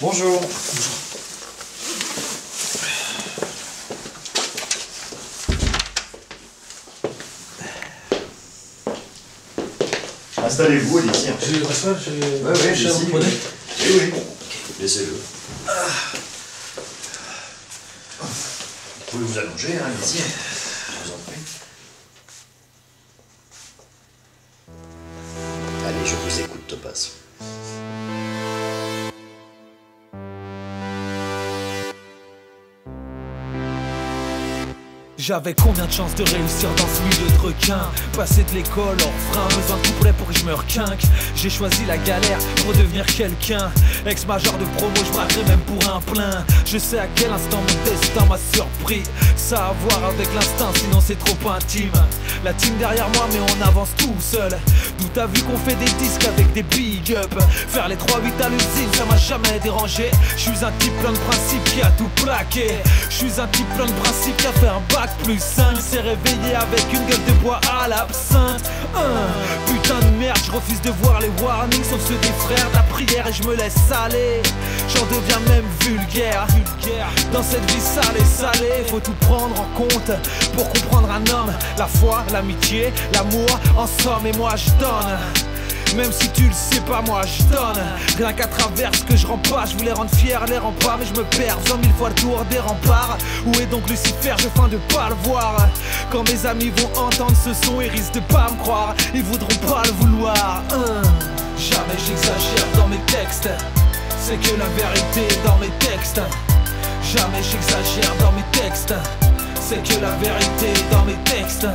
Bonjour. Installez-vous, allez-y. Je reste pas, je... Ouais, allez-y. Vous prenez ? Oui, oui. Laissez-le. Vous pouvez vous allonger, hein, allez-y. Je vous en prie. Allez, je vous écoute, Topaz. J'avais combien de chances de réussir dans ce milieu de requins? Passer de l'école, orphelin, besoin de couplet pour que je me requinque. J'ai choisi la galère pour devenir quelqu'un. Ex-major de promo, je braquerai même pour un plein. Je sais à quel instant mon destin m'a surpris. Ça a à voir avec l'instinct, sinon c'est trop intime. La team derrière moi, mais on avance tout seul. D'où t'as vu qu'on fait des disques avec des big up. Faire les 3-8 à l'usine, ça m'a jamais dérangé. Je suis un type plein de principes qui a tout plaqué. Je suis un type plein de principes qui a fait un bac plus 5, s'est réveillé avec une gueule de bois à l'absinthe. Putain de merde, je refuse de voir les warnings, sauf ceux des frères de la prière, et je me laisse aller. J'en deviens même vulgaire. Dans cette vie sale et salée, faut tout prendre en compte pour comprendre un homme. La foi, l'amitié, l'amour, en somme, et moi je donne. Même si tu le sais pas, moi je donne. Rien qu'à travers ce que je rends pas. Je voulais rendre fier les remparts, mais je me perds 20 000 fois le tour des remparts. Où est donc Lucifer? Je feins de pas le voir. Quand mes amis vont entendre ce son, ils risquent de pas me croire. Ils voudront pas le vouloir. Jamais j'exagère dans mes textes. C'est que la vérité est dans mes textes. Jamais j'exagère dans mes textes. C'est que la vérité est dans mes textes.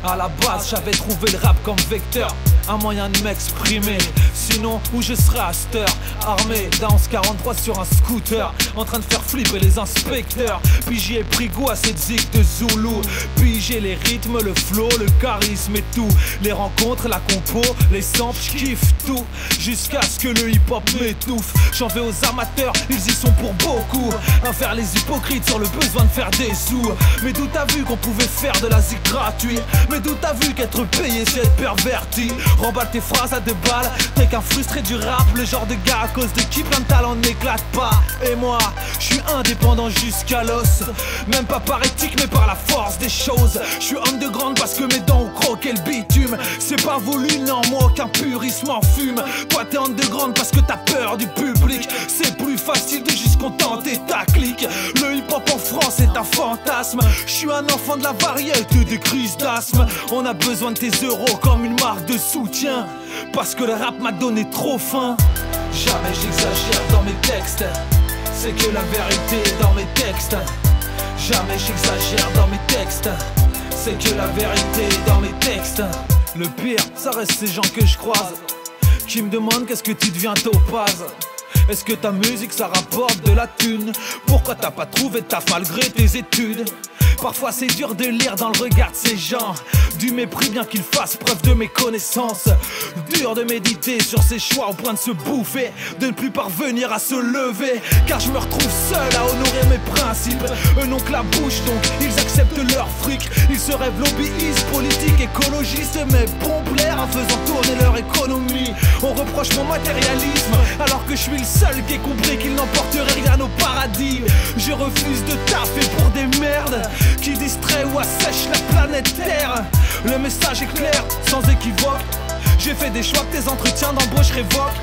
À la base, j'avais trouvé le rap comme vecteur, un moyen de m'exprimer. Sinon, où je serais à cette heure? Armé d'un 1143 sur un scooter, en train de faire flipper les inspecteurs. Puis j'y ai pris goût à cette zig de Zoulou. Puis j'ai les rythmes, le flow, le charisme et tout. Les rencontres, la compo, les samples, j'kiffe tout. Jusqu'à ce que le hip-hop m'étouffe. J'en vais aux amateurs, ils y sont pour beaucoup. À faire les hypocrites sur le besoin de faire des sous. Mais d'où t'as vu qu'on pouvait faire de la zig gratuit? Mais d'où t'as vu qu'être payé c'est être perverti? Remballe tes phrases à 2 balles, t'es qu'un frustré du rap. Le genre de gars à cause de qui plein de talent n'éclate pas. Et moi, je suis indépendant jusqu'à l'os. Même pas par éthique mais par la force des choses. Je suis homme de grande parce que mes dents ont croqué le bitume. C'est pas voulu, non, moi aucun purisme en fume. Toi t'es homme de grande parce que t'as peur du public. C'est plus facile de juste contenter ta clique. Le hip hop en France est un fantasme. Je suis un enfant de la variété des crises d'asthme. On a besoin de tes euros comme une marque de soutien, parce que le rap m'a donné trop faim. Jamais j'exagère dans mes textes. C'est que la vérité est dans mes textes. Jamais j'exagère dans mes textes. C'est que la vérité est dans mes textes. Le pire, ça reste ces gens que je croise qui me demandent qu'est-ce que tu deviens Topaz. Est-ce que ta musique ça rapporte de la thune? Pourquoi t'as pas trouvé de taf malgré tes études? Parfois c'est dur de lire dans le regard de ces gens du mépris bien qu'ils fassent preuve de méconnaissance. Dur de méditer sur ses choix au point de se bouffer, de ne plus parvenir à se lever. Car je me retrouve seul à honorer mes principes. Eux n'ont que la bouche donc ils acceptent leur fric. Ils se rêvent lobbyistes, politiques, écologistes, mais pompent l'air en faisant tourner leur économie. On reproche mon matérialisme alors que je suis le seul qui ait compris qu'il n'emporterait rien au paradis. Je refuse de taffer pour des merdes qui distraient ou assèchent la planète Terre. Le message est clair, sans équivoque. J'ai fait des choix que tes entretiens d'embauche révoquent.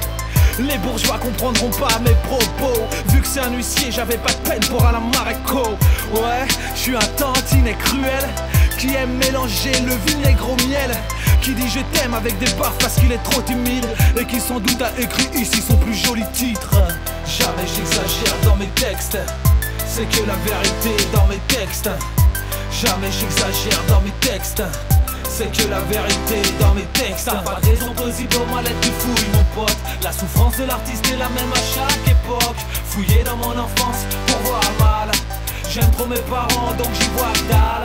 Les bourgeois comprendront pas mes propos. Vu que c'est un huissier, j'avais pas de peine pour Alain Maréco. Ouais, je suis un tantinet cruel qui aime mélanger le vinaigre au miel. Qui dit je t'aime avec des baffes parce qu'il est trop timide. Et qui sans doute a écrit ici son plus joli titre. Jamais j'exagère dans mes textes. C'est que la vérité est dans mes textes. Jamais j'exagère dans mes textes. C'est que la vérité est dans mes textes. T'as pas de raison plausible au mal-être du fouille mon pote. La souffrance de l'artiste est la même à chaque époque. Fouillé dans mon enfance pour voir mal. J'aime trop mes parents donc j'y vois dalle.